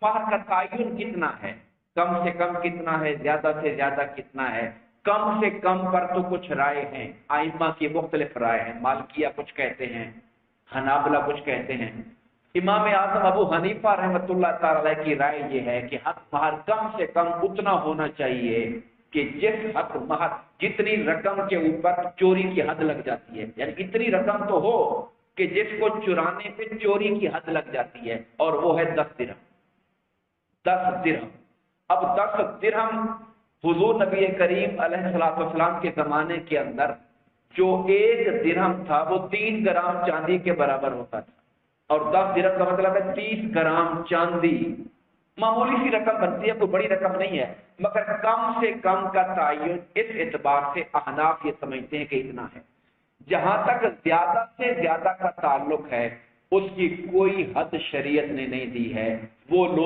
مہر کا تعین کتنا ہے، کم سے کم کتنا ہے، زیادہ سے زیادہ کتنا ہے؟ کم سے کم پر تو کچھ رائے ہیں، ائمہ کی مختلف رائے ہیں، مالکیہ کچھ کہتے ہیں، حنابلہ کچھ کہتے ہیں۔ امام اعظم ابو حنیفہ رحمۃ اللہ تعالی علیہ کی رائے یہ ہے کہ حق مہر کم سے کم اتنا ہونا چاہیے کہ جس حق مہر جتنی رقم کے اوپر چوری کی حد لگ جاتی ہے، یعنی اتنی رقم تو ہو کہ جس کو چرانے پہ چوری کی حد لگ جاتی ہے، اور وہ ہے 10 درہم۔ 10 درہم۔ اب 10 درہم حضور نبی کریم علیہ الصلوۃ والسلام کے زمانے کے اندر جو 1 درہم تھا وہ 3 گرام چاندی کے برابر ہوتا تھا، اور 10 درہم کا مطلب ہے 30 گرام چاندی۔ معمولی سی رقم بنتی ہے، کوئی بڑی رقم نہیں ہے، مگر کم سے کم کا تعین اس اعتبار سے احناف یہ سمجھتے ہیں کہ اتنا ہے۔ جہاں تک زیادہ سے زیادہ کا تعلق ہے، اس کی کوئی حد شریعت نے نہیں دی ہے۔ وہ لوگ